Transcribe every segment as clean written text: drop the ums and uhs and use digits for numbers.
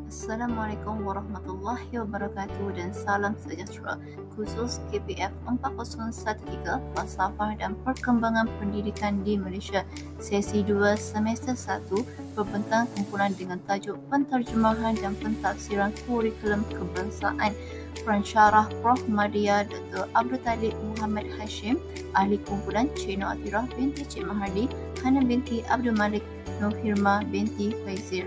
Assalamualaikum warahmatullahi wabarakatuh dan salam sejahtera. Khusus KPF 4013 Falsafah dan Perkembangan Pendidikan di Malaysia Sesi 2 Semester 1 berbentang kumpulan dengan tajuk Penterjemahan dan Pentafsiran Kurikulum Kebangsaan. Pensyarah Prof. Madya Dr. Abdul Talib Muhammad Hashim, ahli kumpulan Cik Nur Atirah binti Cik Mahardi, Hana binti Abdul Malik, Nur Hirma binti Faizir.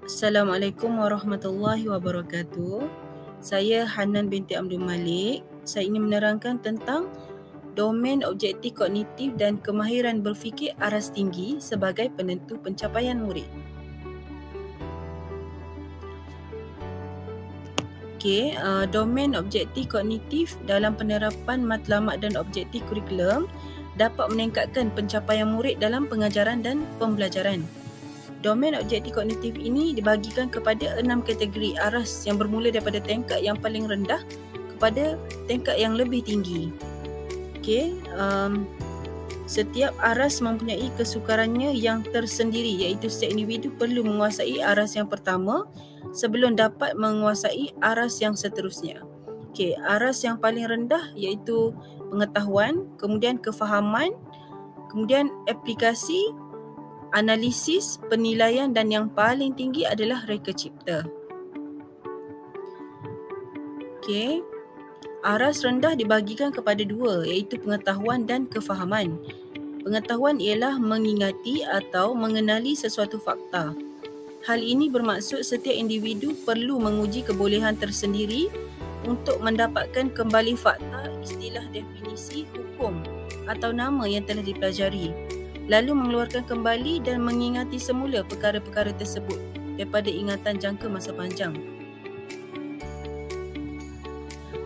Assalamualaikum warahmatullahi wabarakatuh. Saya Hanan binti Abdul Malik. Saya ingin menerangkan tentang domain objektif kognitif dan kemahiran berfikir aras tinggi sebagai penentu pencapaian murid. Domain objektif kognitif dalam penerapan matlamat dan objektif kurikulum dapat meningkatkan pencapaian murid dalam pengajaran dan pembelajaran. Domain objektif kognitif ini dibahagikan kepada 6 kategori aras yang bermula daripada tingkat yang paling rendah kepada tingkat yang lebih tinggi. Setiap aras mempunyai kesukarannya yang tersendiri, iaitu setiap individu perlu menguasai aras yang pertama sebelum dapat menguasai aras yang seterusnya. Aras yang paling rendah iaitu pengetahuan, kemudian kefahaman, kemudian aplikasi, analisis, penilaian dan yang paling tinggi adalah reka cipta. Aras rendah dibahagikan kepada dua, iaitu pengetahuan dan kefahaman. Pengetahuan ialah mengingati atau mengenali sesuatu fakta. Hal ini bermaksud setiap individu perlu menguji kebolehan tersendiri untuk mendapatkan kembali fakta, istilah, definisi, hukum atau nama yang telah dipelajari, lalu mengeluarkan kembali dan mengingati semula perkara-perkara tersebut daripada ingatan jangka masa panjang.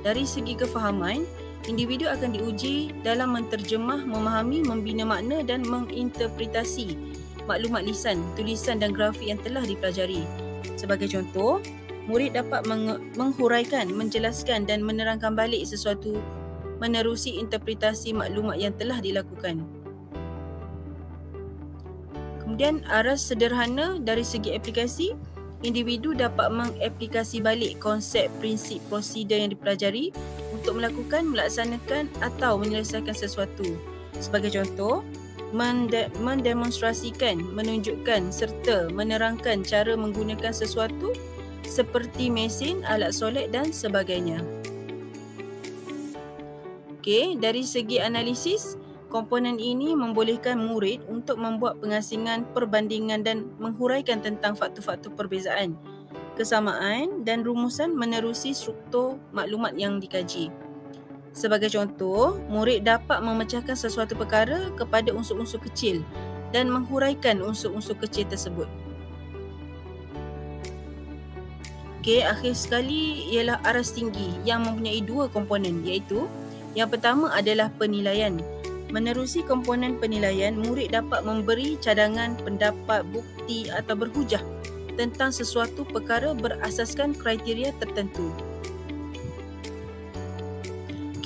Dari segi kefahaman, individu akan diuji dalam menterjemah, memahami, membina makna dan menginterpretasi maklumat lisan, tulisan dan grafik yang telah dipelajari. Sebagai contoh, murid dapat menghuraikan, menjelaskan dan menerangkan balik sesuatu menerusi interpretasi maklumat yang telah dilakukan. Kemudian aras sederhana dari segi aplikasi, individu dapat mengaplikasi balik konsep, prinsip, prosedur yang dipelajari untuk melakukan, melaksanakan atau menyelesaikan sesuatu. Sebagai contoh, mendemonstrasikan, menunjukkan serta menerangkan cara menggunakan sesuatu seperti mesin, alat solat dan sebagainya. Dari segi analisis, komponen ini membolehkan murid untuk membuat pengasingan, perbandingan dan menghuraikan tentang faktor-faktor perbezaan, kesamaan dan rumusan menerusi struktur maklumat yang dikaji. Sebagai contoh, murid dapat memecahkan sesuatu perkara kepada unsur-unsur kecil dan menghuraikan unsur-unsur kecil tersebut. Akhir sekali ialah aras tinggi yang mempunyai dua komponen, iaitu yang pertama adalah penilaian. Menerusi komponen penilaian, murid dapat memberi cadangan, pendapat, bukti atau berhujah tentang sesuatu perkara berasaskan kriteria tertentu.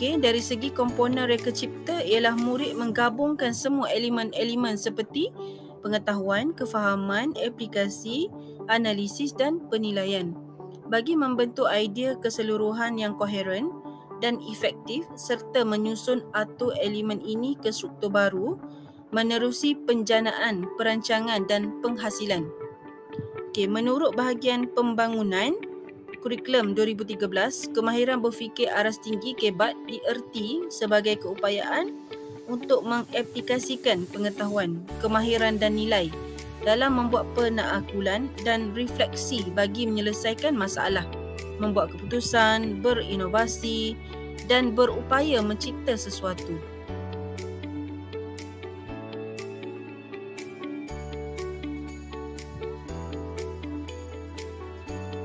Dari segi komponen reka cipta ialah murid menggabungkan semua elemen-elemen seperti pengetahuan, kefahaman, aplikasi, analisis dan penilaian bagi membentuk idea keseluruhan yang koheren dan efektif serta menyusun atur elemen ini ke struktur baru menerusi penjanaan, perancangan dan penghasilan. Menurut bahagian pembangunan kurikulum 2013, kemahiran berfikir aras tinggi KEBAT dierti sebagai keupayaan untuk mengaplikasikan pengetahuan, kemahiran dan nilai dalam membuat penaakulan dan refleksi bagi menyelesaikan masalah, membuat keputusan, berinovasi dan berupaya mencipta sesuatu.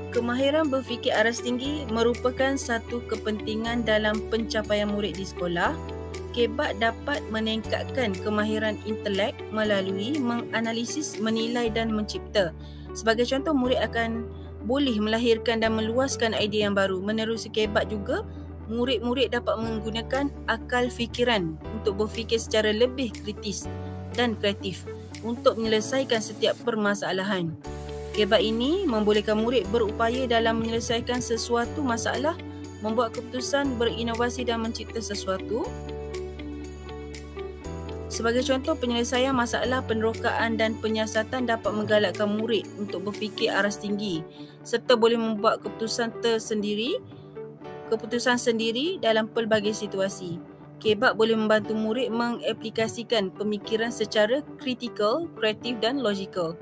Kemahiran berfikir aras tinggi merupakan satu kepentingan dalam pencapaian murid di sekolah. KEBAT dapat meningkatkan kemahiran intelek melalui menganalisis, menilai dan mencipta. Sebagai contoh, murid akan boleh melahirkan dan meluaskan idea yang baru. Menerusi KEBAT juga, murid-murid dapat menggunakan akal fikiran untuk berfikir secara lebih kritis dan kreatif untuk menyelesaikan setiap permasalahan. Kebat ini membolehkan murid berupaya dalam menyelesaikan sesuatu masalah, membuat keputusan, berinovasi dan mencipta sesuatu. Sebagai contoh, penyelesaian masalah penerokaan dan penyiasatan dapat menggalakkan murid untuk berfikir aras tinggi serta boleh membuat keputusan sendiri dalam pelbagai situasi. Kebat boleh membantu murid mengaplikasikan pemikiran secara kritikal, kreatif dan logikal.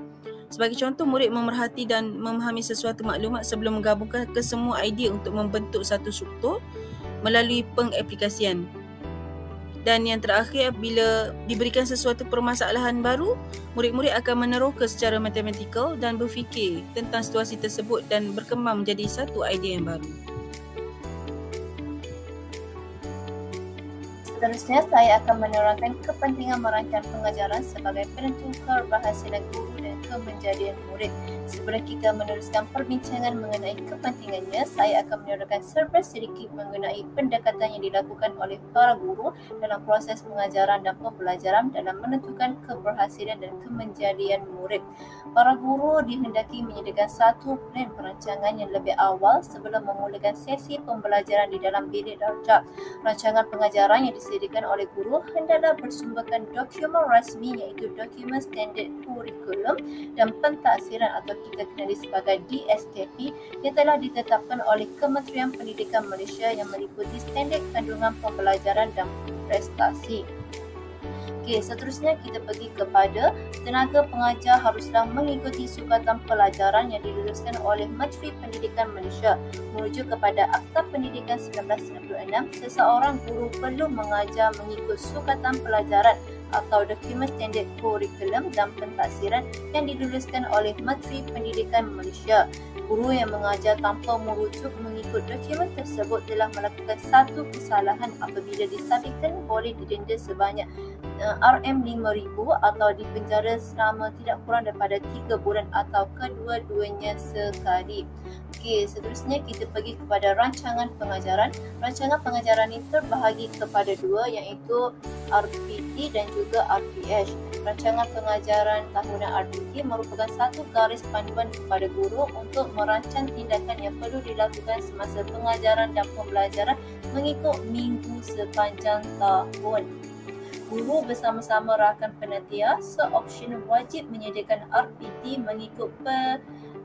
Sebagai contoh, murid memerhati dan memahami sesuatu maklumat sebelum menggabungkan kesemua idea untuk membentuk satu struktur melalui pengaplikasian. Dan yang terakhir, bila diberikan sesuatu permasalahan baru, murid-murid akan meneroka secara matematikal dan berfikir tentang situasi tersebut dan berkembang menjadi satu idea yang baru. Seterusnya, saya akan menerangkan kepentingan merancang pengajaran sebagai penentu keberhasilan guru dan kemenjadian murid. Sebelum kita meneruskan perbincangan mengenai kepentingannya, saya akan menerangkan serba sedikit mengenai pendekatan yang dilakukan oleh para guru dalam proses pengajaran dan pembelajaran dalam menentukan keberhasilan dan kemenjadian murid. Para guru dihendaki menyediakan satu plan perancangan yang lebih awal sebelum memulakan sesi pembelajaran di dalam bilik darjah. Rancangan pengajaran yang disediakan oleh guru hendaklah bersumberkan dokumen rasmi iaitu dokumen standard kurikulum dan pentaksiran atau kita kenali sebagai DSKP yang telah ditetapkan oleh Kementerian Pendidikan Malaysia yang meliputi standard kandungan pembelajaran dan prestasi. Okey, seterusnya kita pergi kepada tenaga pengajar haruslah mengikuti sukatan pelajaran yang diluluskan oleh Menteri Pendidikan Malaysia. Merujuk kepada Akta Pendidikan 1996, seseorang guru perlu mengajar mengikut sukatan pelajaran atau dokumen standard kurikulum dan pentaksiran yang diluluskan oleh Menteri Pendidikan Malaysia. Guru yang mengajar tanpa merujuk mengikut dokumen tersebut telah melakukan satu kesalahan apabila disabitkan boleh didenda sebanyak RM5,000 atau dipenjara selama tidak kurang daripada 3 bulan atau kedua-duanya sekali. Okey, seterusnya kita pergi kepada rancangan pengajaran. Rancangan pengajaran ini terbahagi kepada dua iaitu RPT dan juga RPH. Rancangan pengajaran tahunan RPT merupakan satu garis panduan kepada guru untuk merancang tindakan yang perlu dilakukan semasa pengajaran dan pembelajaran mengikut minggu sepanjang tahun. Guru bersama-sama rakan penantian seopsional wajib menyediakan RPT mengikut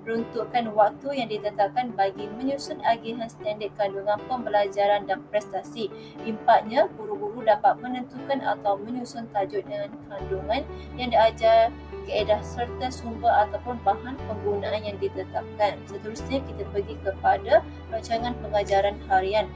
peruntukan waktu yang ditetapkan bagi menyusun agihan standard kandungan pembelajaran dan prestasi. Impaknya, guru-guru dapat menentukan atau menyusun tajuk dengan kandungan yang diajar, kaedah serta sumber ataupun bahan penggunaan yang ditetapkan. Seterusnya kita pergi kepada rancangan pengajaran harian.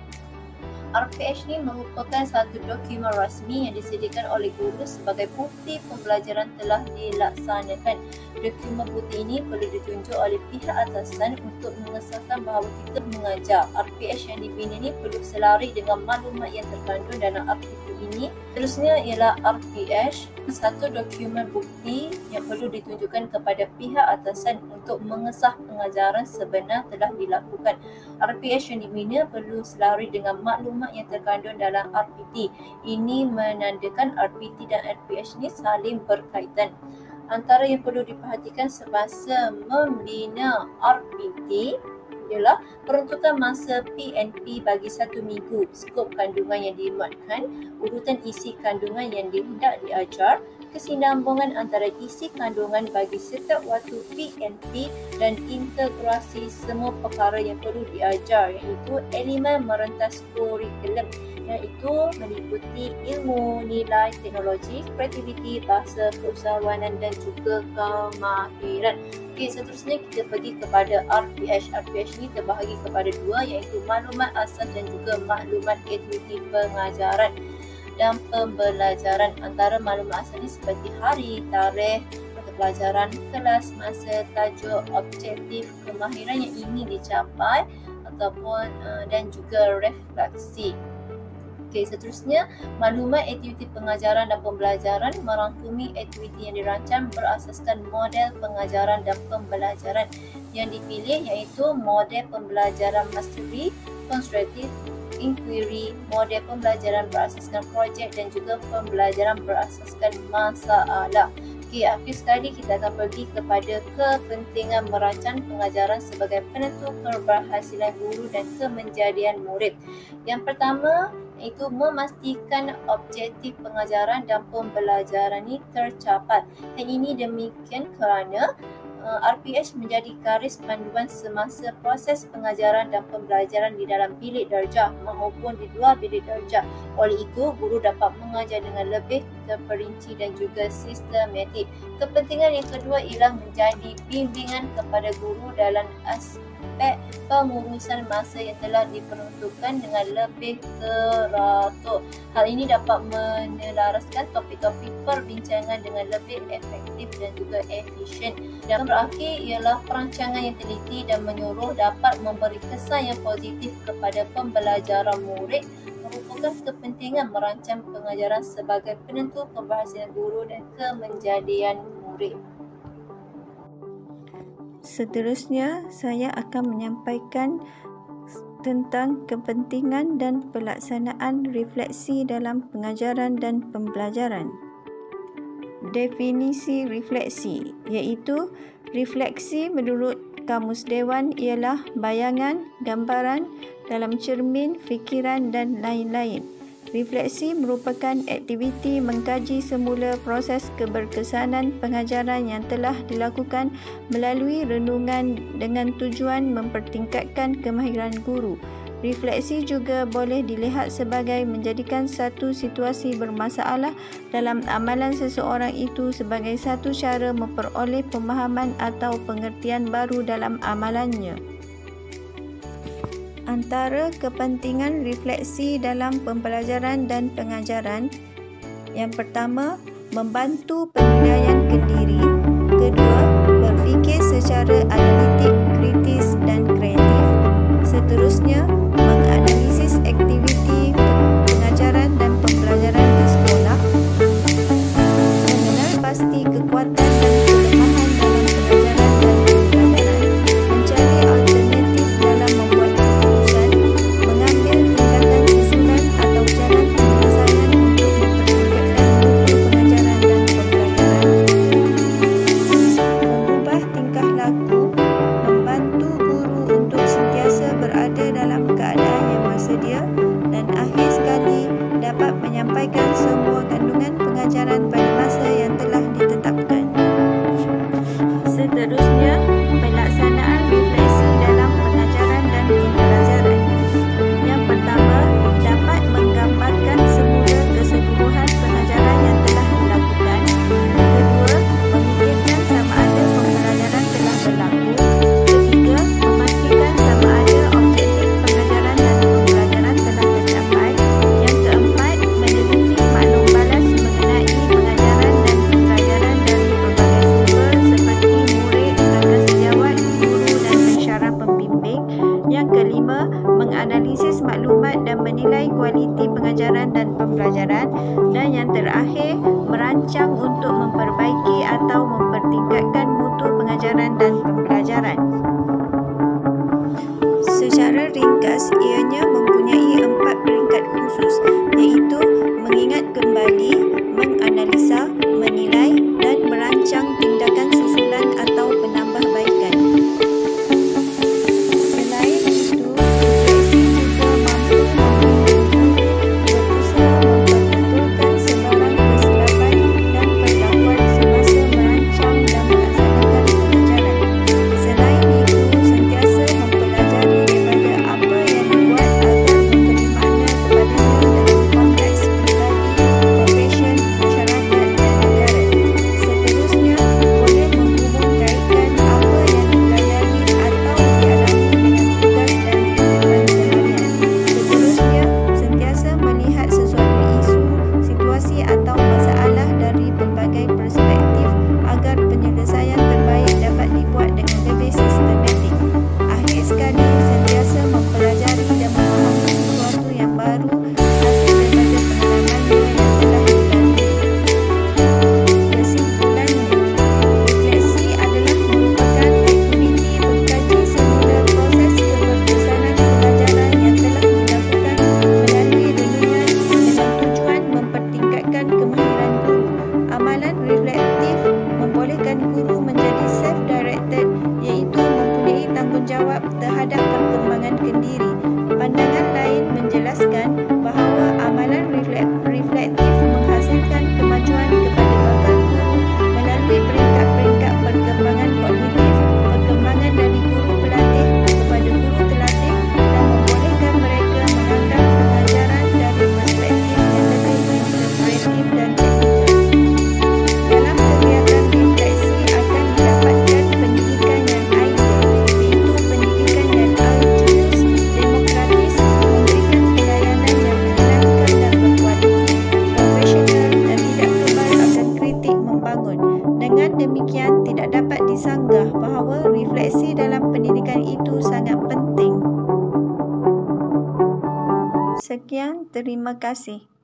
RPH ini merupakan satu dokumen rasmi yang disediakan oleh guru sebagai bukti pembelajaran telah dilaksanakan. Dokumen bukti ini perlu ditunjuk oleh pihak atasan untuk mengesahkan bahawa kita mengajar. RPH yang dibina ini perlu selari dengan maklumat yang terkandung dalam RPT ini. Terusnya ialah RPH, satu dokumen bukti yang perlu ditunjukkan kepada pihak atasan untuk mengesah pengajaran sebenar telah dilakukan. RPH yang dibina perlu selari dengan maklumat yang terkandung dalam RPT. Ini menandakan RPT dan RPH ini saling berkaitan. Antara yang perlu diperhatikan semasa membina RPT ialah peruntukan masa PNP bagi 1 minggu, skop kandungan yang dimuatkan, urutan isi kandungan yang dihendak diajar, kesinambungan antara isi kandungan bagi setiap waktu PNP dan integrasi semua perkara yang perlu diajar iaitu elemen merentas kurikulum iaitu meliputi ilmu, nilai, teknologi, kreativiti, bahasa, keusahawanan dan juga kemahiran. Okey, seterusnya kita pergi kepada RPH. RPH ini terbahagi kepada dua iaitu maklumat asas dan juga maklumat aktiviti pengajaran dan pembelajaran. Antara maklumat asal ini seperti hari, tarikh, mata pelajaran, kelas, masa, tajuk, objektif, kemahiran yang ingin dicapai ataupun dan juga refleksi. Okey, seterusnya maklumat aktiviti pengajaran dan pembelajaran merangkumi aktiviti yang dirancang berasaskan model pengajaran dan pembelajaran yang dipilih iaitu model pembelajaran mastery, constructive inquiry, model pembelajaran berasaskan projek dan juga pembelajaran berasaskan masalah. Okey, akhir sekali kita akan pergi kepada kepentingan merancang pengajaran sebagai penentu keberhasilan guru dan kemenjadian murid. Yang pertama iaitu memastikan objektif pengajaran dan pembelajaran ini tercapai. Dan ini demikian kerana RPH menjadi garis panduan semasa proses pengajaran dan pembelajaran di dalam bilik darjah maupun di luar bilik darjah. Oleh itu, guru dapat mengajar dengan lebih terperinci dan juga sistematik. Kepentingan yang kedua ialah menjadi bimbingan kepada guru dalam aspek pengurusan masa yang telah diperuntukkan dengan lebih teratur. Hal ini dapat menyelaraskan topik-topik perbincangan dengan lebih efektif dan juga efisien. Dan terakhir ialah perancangan yang teliti dan menyuruh dapat memberi kesan yang positif kepada pembelajaran murid, merupakan kepentingan merancang pengajaran sebagai penentu keberhasilan guru dan kemenjadian murid. Seterusnya, saya akan menyampaikan tentang kepentingan dan pelaksanaan refleksi dalam pengajaran dan pembelajaran. Definisi refleksi iaitu refleksi menurut Kamus Dewan ialah bayangan, gambaran dalam cermin, fikiran dan lain-lain. Refleksi merupakan aktiviti mengkaji semula proses keberkesanan pengajaran yang telah dilakukan melalui renungan dengan tujuan mempertingkatkan kemahiran guru. Refleksi juga boleh dilihat sebagai menjadikan satu situasi bermasalah dalam amalan seseorang itu sebagai satu cara memperoleh pemahaman atau pengertian baru dalam amalannya. Antara kepentingan refleksi dalam pembelajaran dan pengajaran, yang pertama, membantu penilaian diri. Kedua, berfikir secara analitik, kritis dan kreatif. Seterusnya, menganalisis aktiviti pengajaran dan pembelajaran di sekolah. Mengenal pasti kekuatan dan kelemahan dalam pengajaran dan pembelajaran. Mencari alternatif dalam membuat keputusan. Mengambil tindakan susulan atau jalan penyelesaian untuk mempertingkatkan mutu pengajaran dan pembelajaran. Mengubah tingkah laku. Membantu guru untuk sentiasa berada dalam keadaan yang bersedia dan akhir sekali dapat menyampaikan semua kandungan pengajaran pada masa yang telah ditetapkan. Seterusnya, pelaksanaan refleksi dalam pengajaran dan pembelajaran. Yang pertama, dapat menggambarkan semula keseluruhan pengajaran yang telah dilakukan. Kedua, memikirkan sama ada pembelajaran telah berlaku. Ketiga, memastikan sama ada objektif pengajaran dan pembelajaran telah tercapai. Yang keempat, meneliti maklum balas mengenai pengajaran dan pembelajaran dari pelbagai sumber seperti murid, rakan sejawat, guru dan pensyarah pembimbing. Yang kelima, menganalisis maklumat dan menilai kualiti pengajaran dan pembelajaran. Dan yang terakhir, merancang untuk memperbaiki atau mempertingkatkan mutu pengajaran dan pembelajaran. Secara ringkas, ianya mempunyai 4 peringkat khusus, iaitu mengingat kembali, menganalisa, menilai dan merancang tindakan susulan atau penambahbaikan. Selain itu, refleksi juga mampu berusaha memperbetulkan sebarang kesilapan dan perlakuan semasa merancang dan melaksanakan pengajaran. Selain itu, sentiasa mempelajari daripada apa yang dibuat agar memberi makna kepadanya dalam konteks pribadi, profesion, masyarakat dan negara. Seterusnya, boleh menghubung kaitkan apa yang dipelajari atau dialami dengan tugas dan kehidupan seharian. Seterusnya, sentiasa melihat sesuatu isu, situasi atau masalah dari pelbagai perspektif agar penyelesaian terbaik dapat dibuat dengan lebih sistematik. Akhir sekali, sentiasa mempelajari dan memahami sesuatu yang baru hasil daripada pengalamannya yang telah dilalui. Kesimpulannya, refleksi adalah merupakan aktiviti mengkaji semula proses keberkesanan pengajaran yang telah dilakukan melalui renungan dengan tujuan mempertingkatkan kemahiran guru. Amalan reflektif bertanggungjawab terhadap perkembangan kendiri. Pandangan lain menjelaskan bahawa amalan reflektif menghasilkan kemajuan kepada bakal guru melalui peringkat-peringkat perkembangan kognitif, perkembangan dari guru pelatih kepada guru terlatih dan membolehkan mereka menganggap pengajaran dari perspektif yang lebih integratif dan teknikal. Dalam kegiatan refleksi akan didapatkan pendidikan yang ideal, iaitu pendidikan yang altruis, demokratis, memberikan pelayanan yang menyenangkan dan berkualiti, profesional dan tidak kebal dan kritik membangun. Dengan demikian, tidak dapat disanggah bahawa refleksi dalam pendidikan itu sangat penting. Sekian, terima kasih.